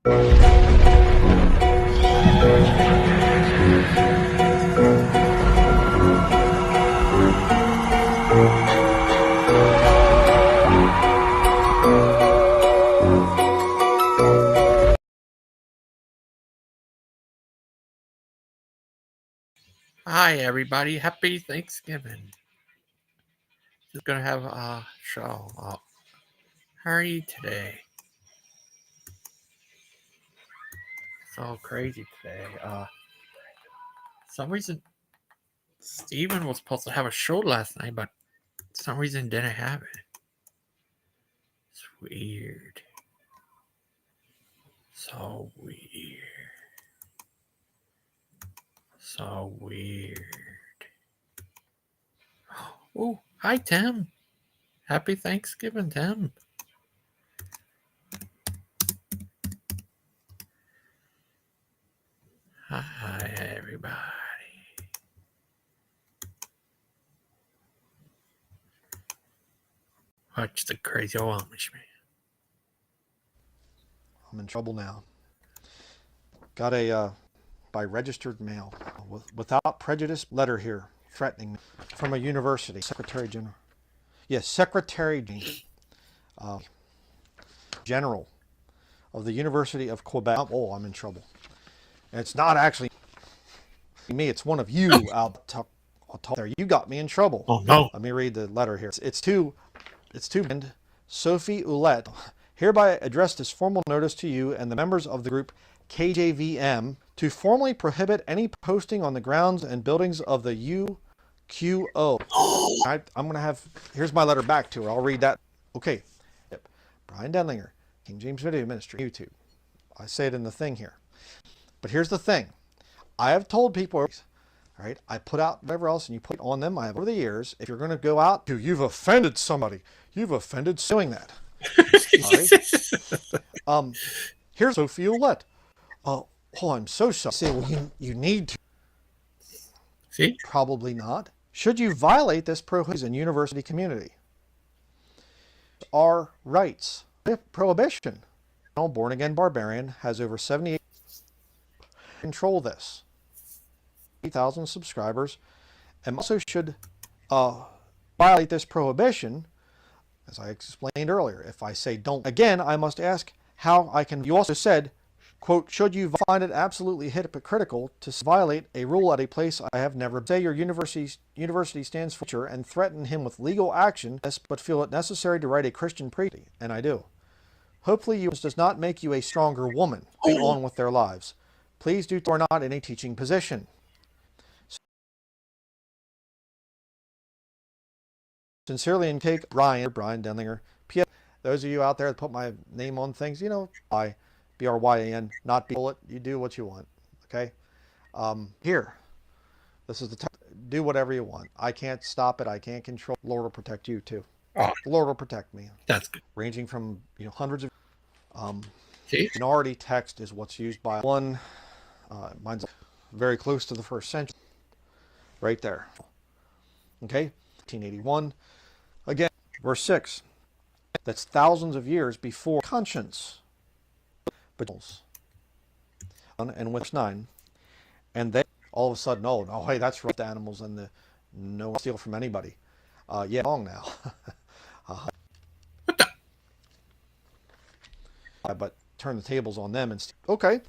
Hi, everybody. Happy Thanksgiving. Just going to have a show. How are you today? So crazy today. Some reason Steven was supposed to have a show last night, but some reason didn't have it. It's weird. So weird. So weird. Oh, hi, Tim. Happy Thanksgiving, Tim. Hi, everybody. Watch the crazy old Amish man. I'm in trouble now. Got a by registered mail without prejudice letter here threatening me from a university secretary general. Yes, secretary general of the University of Quebec. Oh, I'm in trouble. And it's not actually me. It's one of you out there. You got me in trouble. Oh no! Let me read the letter here. It's to Sophie Ouellette. Hereby address this formal notice to you and the members of the group KJVM to formally prohibit any posting on the grounds and buildings of the UQO. I'm going to have, here's my letter back to her. I'll read that. Okay. Brian Denlinger, King James Video Ministry, YouTube. I say it in the thing here. But here's the thing. I have told people, all right, I put out whatever else and you put it on them. I have over the years, if you're going to go out to, you've offended somebody. You've offended doing that. All right. Here's Sophie Ouellette. Oh, I'm so sorry. Say, well, you need to. See? Probably not. Should you violate this prohibition in university community? Our rights. Prohibition. Born again barbarian has over 78. Control this. 8,000 subscribers, and also should violate this prohibition. As I explained earlier, if I say don't again, I must ask how I can. You also said, quote, should you find it absolutely hypocritical to violate a rule at a place I have never. Say your university stands for future and threaten him with legal action, but feel it necessary to write a Christian preaching, and I do. Hopefully, you does not make you a stronger woman. Go on with their lives. Please do or not in a teaching position. Sincerely and take Brian Denlinger. P.S. Those of you out there that put my name on things, you know, B-R-Y-A-N, not bullet. You do what you want, okay? Here, this is the time. Do whatever you want. I can't stop it. I can't control. The Lord will protect you too. Oh, the Lord will protect me. That's good. Ranging from hundreds of. See? Minority text is what's used by one. Mine's very close to the first century. Right there. Okay, 1881. Again, verse 6. That's thousands of years before conscience. And with verse 9. And they all of a sudden, oh, hey, that's rough animals and the no one steal from anybody. Yeah, wrong now. But turn the tables on them and okay.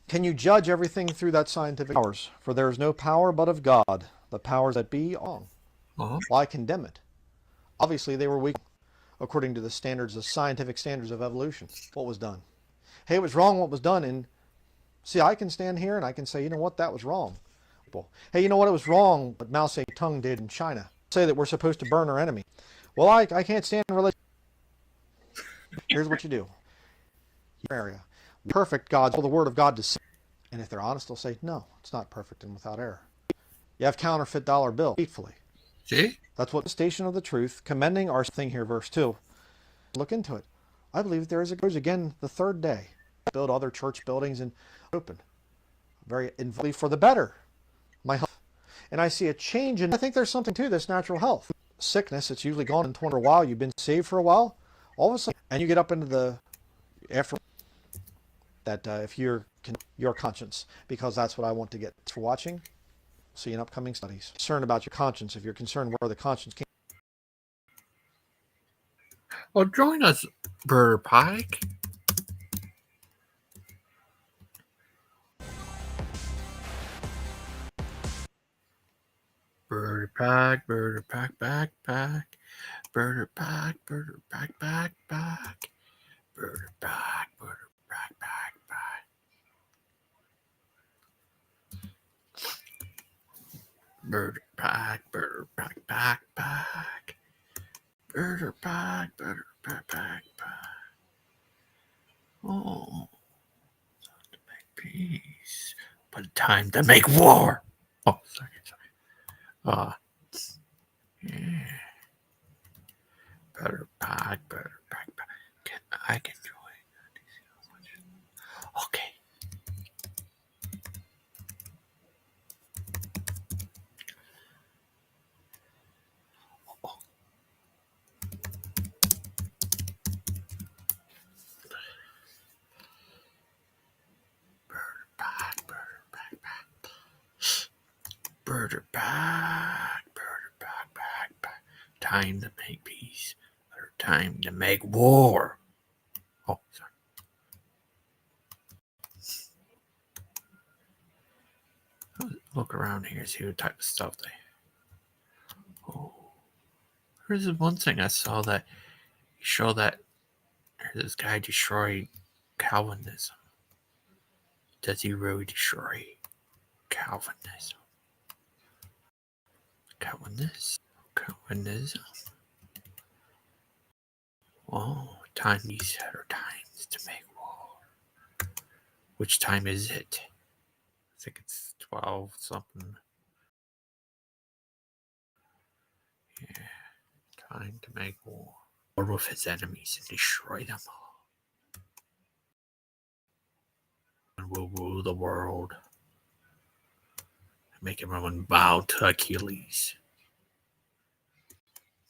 Can you judge everything through that scientific powers? For there is no power but of God. The powers that be wrong. Why condemn it? Obviously, they were weak according to the standards, the scientific standards of evolution. What was done? Hey, it was wrong what was done. And see, I can stand here and I can say, you know what, that was wrong. Hey, you know what, it was wrong what Mao Zedong did in China. Say that we're supposed to burn our enemy. Well, I can't stand religion. Here's what you do. Area. Perfect God's the word of God to say. And if they're honest, they'll say, no, it's not perfect and without error. You have counterfeit dollar bill, faithfully. See? That's what the station of the truth, commending our thing here, verse 2. Look into it. I believe there is again the third day. Build other church buildings and open. Very involved for the better. My health. And I see a change in, I think there's something to this natural health. Sickness, it's usually gone in 20 for a while. You've been saved for a while. All of a sudden, and you get up into the, after that if you're your conscience, because that's what I want to get for watching. See you in upcoming studies. Concerned about your conscience, if you're concerned where the conscience came. Well, join us, Brother Pike. Brother Pike, backpack. Brother Pike, backpack. Brother Pike, backpack. Bird pack, backpack. Bird pack, backpack. Oh, time to make peace, but time to make war. Oh, sorry. Yeah. Bird pack. I can join. Okay. Bird back. Time to make peace, or time to make war. Oh, sorry. Look around here, see what type of stuff they. Oh, here's one thing I saw that show that this guy destroyed Calvinism. Does he really destroy Calvinism? Calvinism. Oh, these are times to make war. Which time is it? I think it's 12 something. Yeah, time to make war. War with his enemies and destroy them all. And will rule the world. And make everyone bow to Achilles.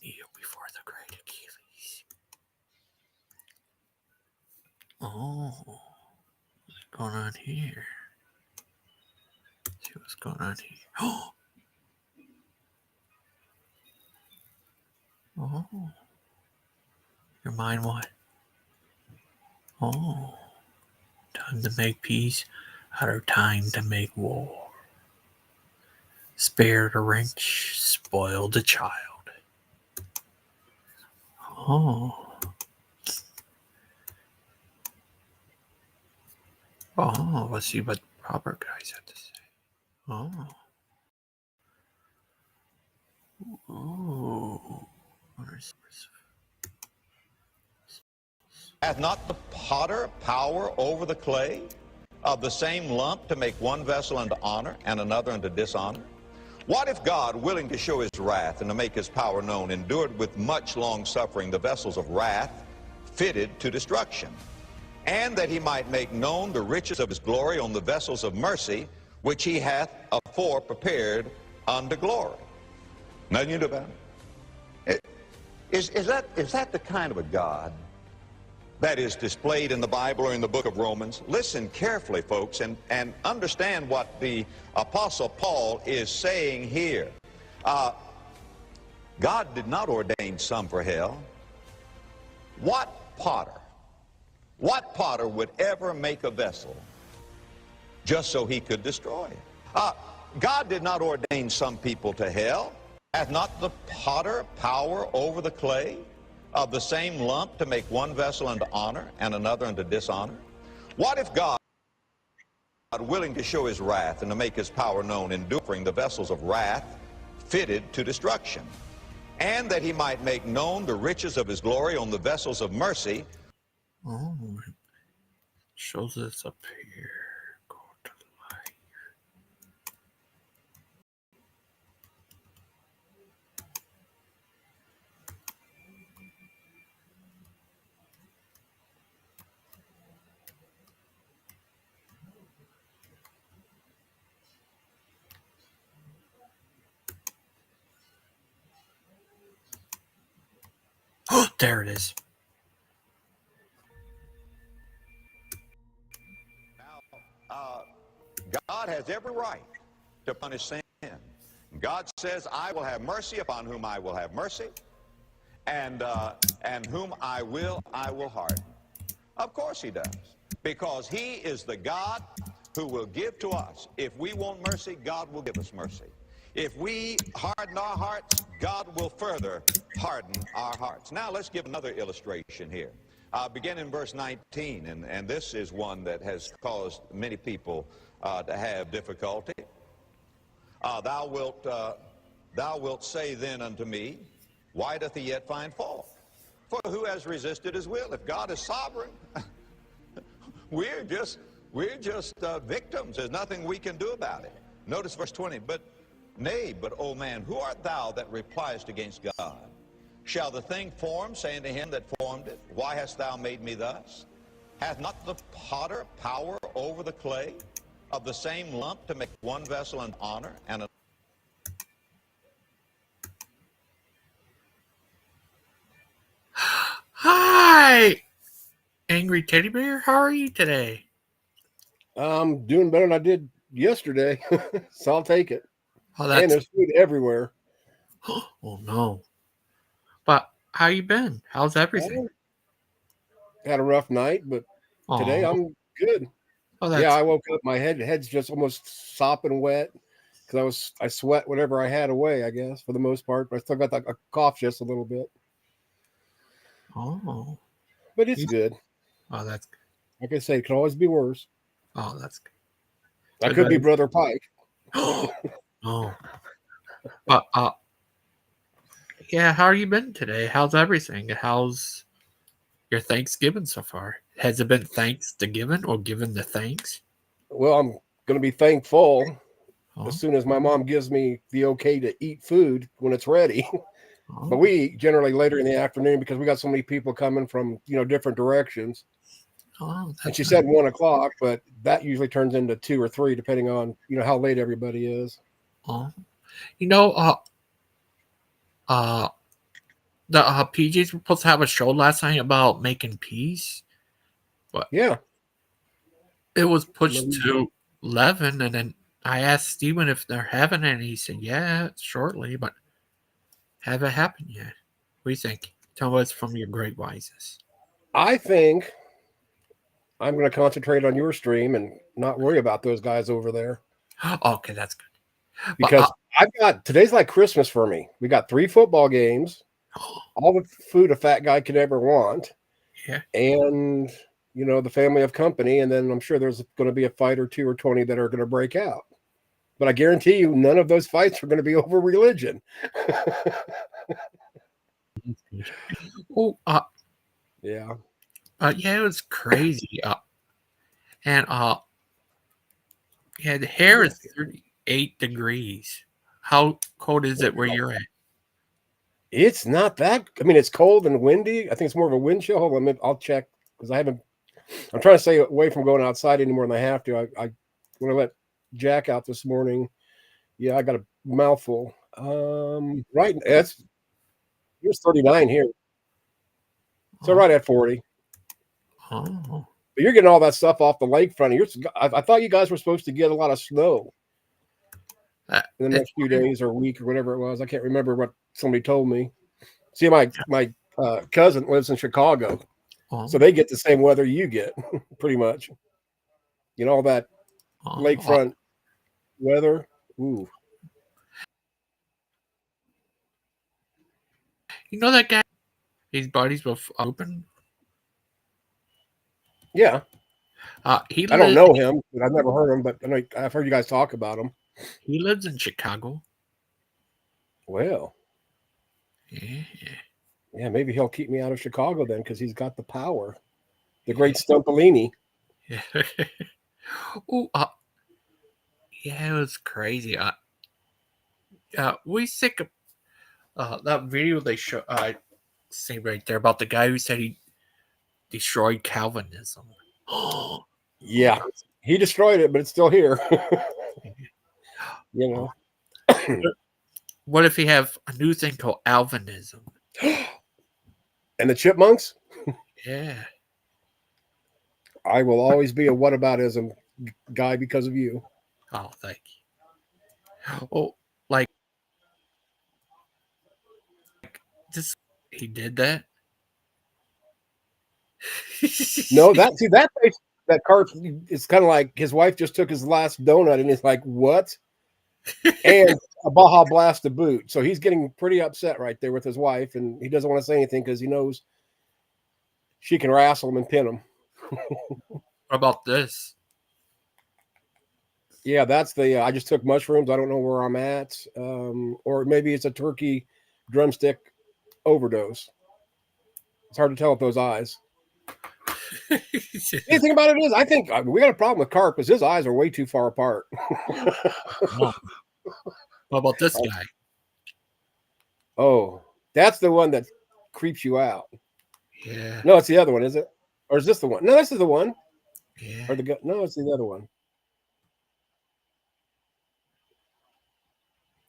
Kneel before the great Achilles. Oh, what's going on here? Let's see what's going on here. Oh, your mind what? Oh, time to make peace out of time to make war. Spare the rich, spoil the child. Oh. Oh, let's see what Robert guys have to say. Oh. Oh. Hath not the potter power over the clay, of the same lump to make one vessel unto honor and another unto dishonor? What if God, willing to show his wrath and to make his power known, endured with much long suffering the vessels of wrath fitted to destruction, and that he might make known the riches of his glory on the vessels of mercy, which he hath afore prepared unto glory? Nothing you do about it. Is that the kind of a God that is displayed in the Bible or in the book of Romans? Listen carefully, folks, and understand what the Apostle Paul is saying here. God did not ordain some for hell. What potter would ever make a vessel just so he could destroy it? God did not ordain some people to hell. Hath not the potter power over the clay, of the same lump to make one vessel unto honor and another unto dishonor? What if God, willing to show his wrath and to make his power known, enduring the vessels of wrath fitted to destruction, and that he might make known the riches of his glory on the vessels of mercy? Oh, it shows us up here. Go to life. Oh, there it is. God has every right to punish sin. God says, I will have mercy upon whom I will have mercy, and whom I will harden. Of course he does, because he is the God who will give to us. If we want mercy, God will give us mercy. If we harden our hearts, God will further harden our hearts. Now let's give another illustration here. Begin in verse 19, and this is one that has caused many people to have difficulty. Thou wilt say then unto me, why doth he yet find fault? For who has resisted his will? If God is sovereign, we're just victims. There's nothing we can do about it. Notice verse 20. But O man, who art thou that repliest against God? Shall the thing form say unto him that formed it, why hast thou made me thus? Hath not the potter power over the clay of the same lump to make one vessel unto honor and Hi, Angry Teddy Bear. How are you today? I'm doing better than I did yesterday, so I'll take it. Oh, And there's food everywhere. Oh no! But how you been? How's everything? Had a rough night, but today I'm good. Oh, yeah, I woke up. My head's just almost sopping wet because I sweat whatever I had away. I guess for the most part, but I still got a cough just a little bit. Oh, but it's good. Oh, that's good. Like I say, it could always be worse. Oh, that's good. I could be Brother Pike. Oh, but yeah. How are you been today? How's everything? How's your Thanksgiving so far? Has it been thanks to given or given the thanks? Well, I'm going to be thankful as soon as my mom gives me the okay to eat food when it's ready. But we eat generally later in the afternoon because we got so many people coming from, different directions. And she said 1 o'clock, but that usually turns into 2 or 3, depending on, how late everybody is. The PJs were supposed to have a show last night about making peace. But yeah, it was pushed to 11, and then I asked Steven if they're having it, and he said, yeah, shortly, but haven't happened yet. What do you think? Tell us from your great wisest. I think I'm going to concentrate on your stream and not worry about those guys over there. Okay, that's good. Because today's like Christmas for me. We got 3 football games, all the food a fat guy could ever want. Yeah. And, the family of company. And then I'm sure there's going to be a fight or 2 or 20 that are going to break out. But I guarantee you, none of those fights are going to be over religion. Yeah. Yeah, it was crazy. And the hair is 38 degrees. How cold is it where you're at? It's not that. I mean, it's cold and windy. I think it's more of a wind chill. Hold on, I'll check because I'm trying to stay away from going outside any more than I have to. When I let Jack out this morning, yeah, I got a mouthful. Right, it's 39 here, so right at 40. Oh, but you're getting all that stuff off the lakefront. I thought you guys were supposed to get a lot of snow in the next few days or week or whatever it was. I can't remember what somebody told me. See, my cousin lives in Chicago, so they get the same weather you get, pretty much. All that lakefront weather. Ooh. You know that guy? His buddies with open. Yeah. I don't know him, but I've never heard him. But I've heard you guys talk about him. He lives in Chicago. Well. Yeah, maybe he'll keep me out of Chicago then because he's got the power. The great Stumpolini. Yeah. Yeah, it was crazy. We sick of that video they show. Say right there about the guy who said he destroyed Calvinism. Yeah, he destroyed it, but it's still here. What if he have a new thing called Alvinism? And the chipmunks? Yeah. I will always be a whataboutism guy because of you. Oh, thank you. Oh, like just he did that. No, that place, that cart, it's kind of like his wife just took his last donut, and he's like, "What?" And a Baja Blast to boot. So he's getting pretty upset right there with his wife, and he doesn't want to say anything because he knows she can wrestle him and pin him. What about this? Yeah, that's the. I just took mushrooms. I don't know where I'm at, or maybe it's a turkey drumstick overdose. It's hard to tell with those eyes. The thing about it is, I think we got a problem with Carp because his eyes are way too far apart. Oh. What about this guy? Oh, that's the one that creeps you out. Yeah. No, it's the other one, is it? Or is this the one? No, this is the one. Yeah. Or no, it's the other one.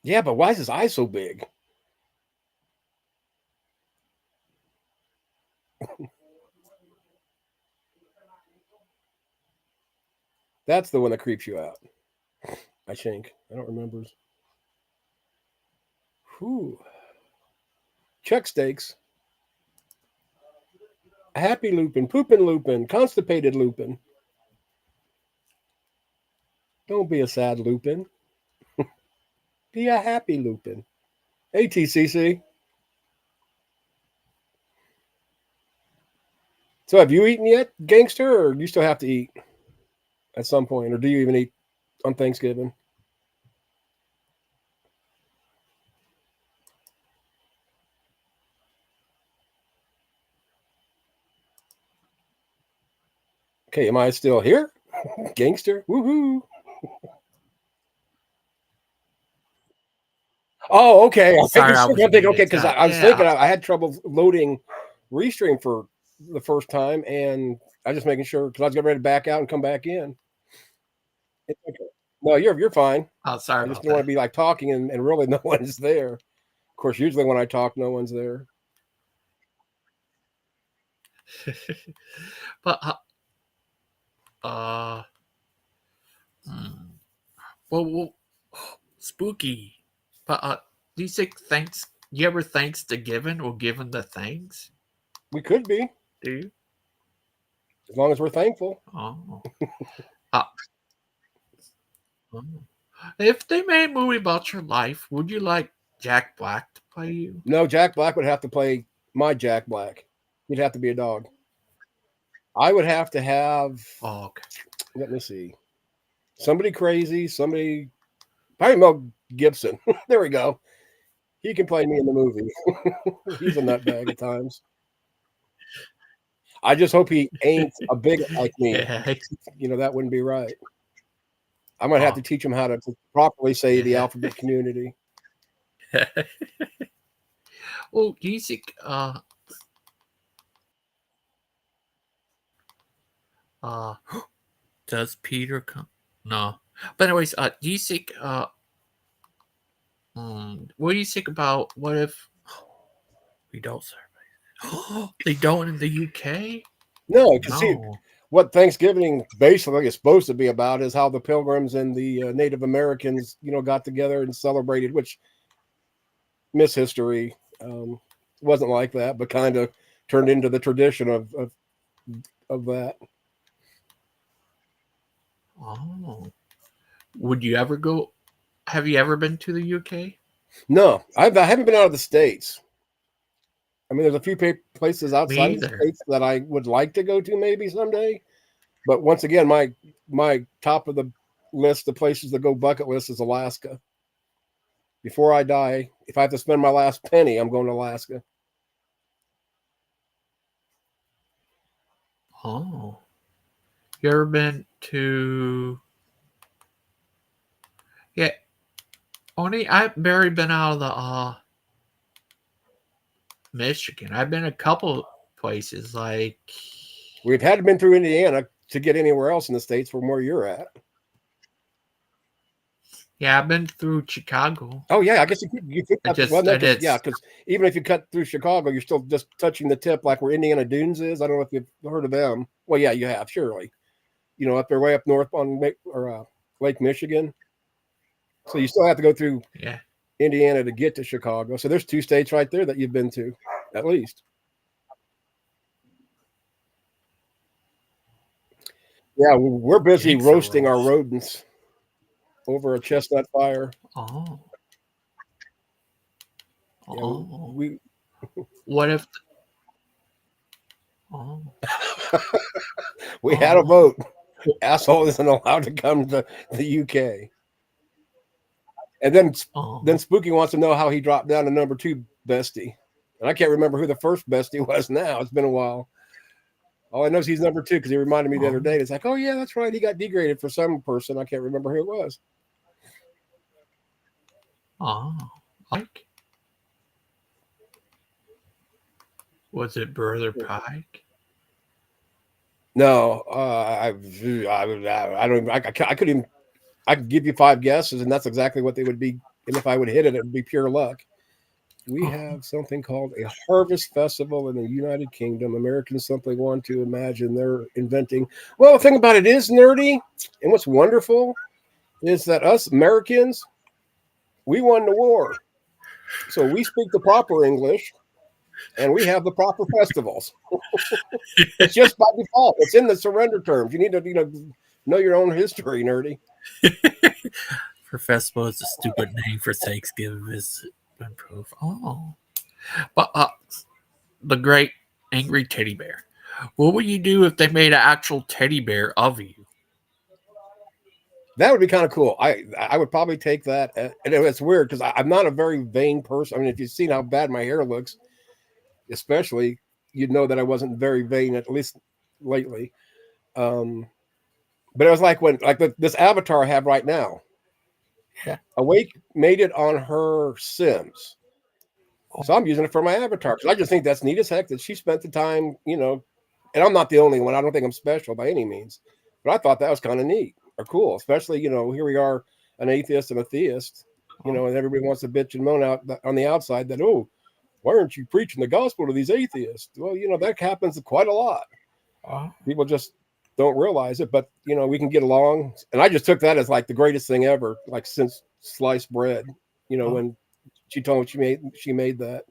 Yeah, but why is his eye so big? That's the one that creeps you out. I think. I don't remember. Whew. Chuck steaks. Happy Lupin, poopin' Lupin, constipated Lupin. Don't be a sad Lupin. Be a happy Lupin. Hey, TCC. So have you eaten yet, gangster, or do you still have to eat at some point? Or do you even eat on Thanksgiving? Okay, am I still here? Gangster? Woohoo! Oh, okay. Sorry, I I'm was thinking, okay, muted. because I was thinking I had trouble loading Restream for the first time, and I was just making sure because I was getting ready to back out and come back in. It's okay. No, you're fine. Oh, sorry I just about don't want that. to be like talking and really no one's there. Of course, usually when I talk, no one's there. But uh, well, spooky. But do you think thanks? You ever Thanksgiving or giving the thanks? We could be, Do you? as long as we're thankful. Oh. uh, oh. If they made a movie about your life, would you like Jack Black to play you? No, Jack Black would have to play my Jack Black. He'd have to be a dog. I would have to have. Oh, okay. Let me see. Somebody crazy. Somebody. Probably Mel Gibson. There we go. He can play me in the movie. He's a nutbag at times. I just hope he ain't a bigot like me. Yeah. That wouldn't be right. I might have to teach him how to properly say the alphabet community. Oh, do you think does Peter come? No. But anyways, do you think what do you think about what if we don't celebrate? They don't in the UK? No, because see, what Thanksgiving basically is supposed to be about is how the Pilgrims and the Native Americans, got together and celebrated, which Miss History wasn't like that, but kind of turned into the tradition of that. Oh. Would you ever go? Have you ever been to the UK? No, I haven't been out of the States. I mean, there's a few places outside of the States that I would like to go to maybe someday. But once again, my top of the list of places to go bucket list is Alaska. Before I die, if I have to spend my last penny, I'm going to Alaska. Oh. You ever been to... Yeah. I've barely been out of the Michigan. I've been a couple places like... We've had been through Indiana to get anywhere else in the States from where you're at. Yeah, I've been through Chicago. Oh, yeah, I guess you could because even if you cut through Chicago, you're still just touching the tip like where Indiana Dunes is. I don't know if you've heard of them. Well, yeah, you have, surely. Up there way up north on Lake Michigan. So you still have to go through Indiana to get to Chicago. So there's 2 states right there that you've been to, at least. Yeah, we're busy roasting our rodents over a chestnut fire. Oh. Yeah, What if? We had a vote. Asshole isn't allowed to come to the UK. And then Spooky wants to know how he dropped down to number 2 bestie. And I can't remember who the first bestie was now. It's been a while. All I know is he's number 2 because he reminded me the other day. It's like, oh, yeah, that's right. He got degraded for some person. I can't remember who it was. Like, was it Brother Pike? No, I don't. I couldn't even. I could give you 5 guesses, and that's exactly what they would be. And if I would hit it, it would be pure luck. We have something called a harvest festival in the United Kingdom. Americans simply want to imagine they're inventing. Well, the thing about it is, nerdy, and what's wonderful is that us Americans, we won the war. So we speak the proper English, and we have the proper festivals. It's just by default. It's in the surrender terms. You need to, know your own history, nerdy. For festival is a stupid name for Thanksgiving. Is proof. But the great angry teddy bear. What would you do if they made an actual teddy bear of you? That would be kind of cool. I would probably take that. And it's weird because I'm not a very vain person. I mean, if you've seen how bad my hair looks, especially, you'd know that I wasn't very vain, at least lately. But it was like this avatar I have right now. Yeah. Awake made it on her Sims. So I'm using it for my avatar. I just think that's neat as heck that she spent the time, and I'm not the only one. I don't think I'm special by any means. But I thought that was kind of neat or cool, especially, here we are, an atheist and a theist, and everybody wants to bitch and moan out on the outside that, oh, why aren't you preaching the gospel to these atheists? Well, that happens quite a lot. People just don't realize it, but we can get along. And I just took that as like the greatest thing ever, like since sliced bread, when she told me she made that.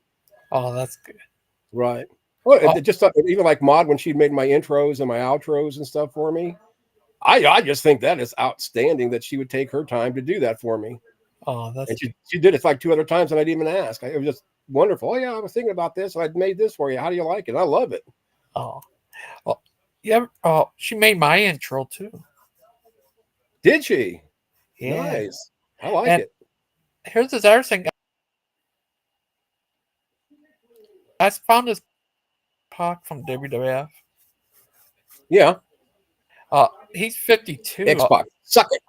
Oh, that's good. Right. Well, it just even like Maud, when she made my intros and my outros and stuff for me, I just think that is outstanding that she would take her time to do that for me. Oh, that's and she did it like 2 other times and I didn't even ask. It was just wonderful. Oh yeah, I was thinking about this. I made this for you. How do you like it? I love it. Yeah. She made my intro too. Did she? Yeah. Nice. I like it. Here's this other thing. I found this Pac from WWF. Yeah. He's 52. Xbox. Suck it.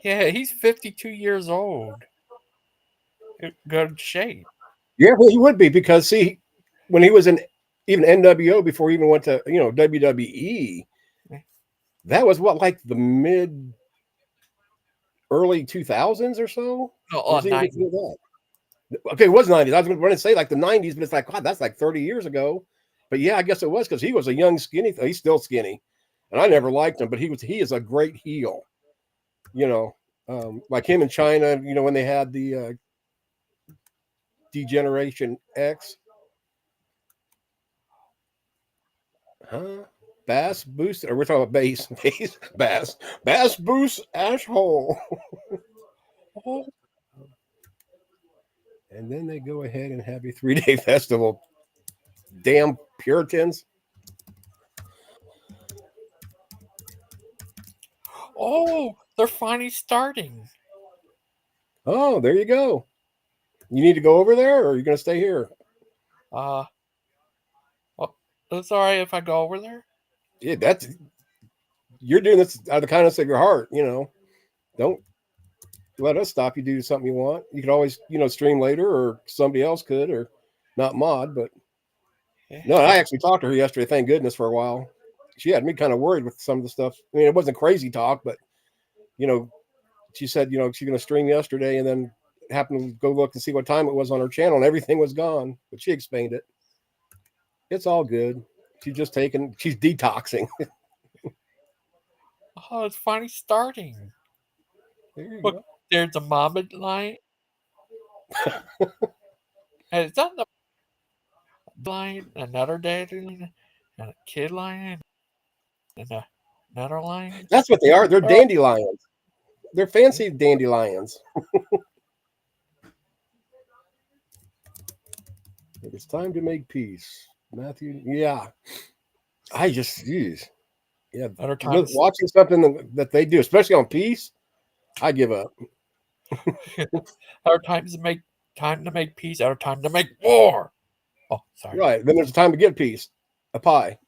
Yeah, he's 52 years old. Good shape. Yeah, well, he would be because when he was in even NWO before he even went to WWE, that was like the mid early 2000s or so. No, 90s. Okay, it was 90s. I was going to say like the 90s, but it's like, God, that's like 30 years ago. But yeah, I guess it was because he was a young, skinny. He's still skinny, and I never liked him. But he is a great heel. Like him in China. When they had the Degeneration X. Bass boost, or we're talking about bass boost asshole. And then they go ahead and have a 3-day festival. Damn Puritans. Oh, they're finally starting. Oh, there you go. You need to go over there, or are you going to stay here? It's all right if I go over there. Yeah, you're doing this out of the kindness of your heart. Don't let us stop you do something you want. You could always, stream later, or somebody else could, or not Mod, but no, I actually talked to her yesterday. Thank goodness for a while. She had me kind of worried with some of the stuff. I mean, it wasn't crazy talk, but she said, she's going to stream yesterday, and then happened to go look and see what time it was on her channel, and everything was gone. But she explained it. It's all good. She's detoxing. Oh, it's finally starting. There you Look, go. there's a mama lion. And it's not the lion, another daddy lion, and a kid lion, and another lion. That's what they are. They're Oh, dandelions. They're fancy dandelions. It's time to make peace, Matthew. Yeah, I just use. Yeah, other times, watching something that they do, especially on peace, I give up. other times to make time to make peace, other time to make war. Oh, sorry. Right. Then there's a time to get peace, a pie.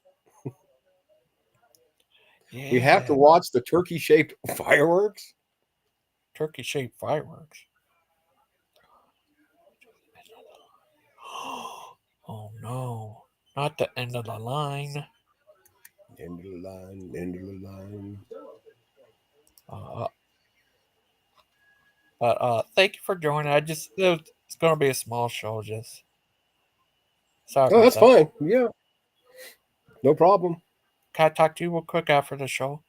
Yeah. We have to watch the turkey-shaped fireworks. Turkey-shaped fireworks. Oh no! Not the end of the line. End of the line. End of the line. But thank you for joining. It's going to be a small show. Just sorry Oh, about that's that. fine. Yeah, no problem. Can I talk to you real quick after the show?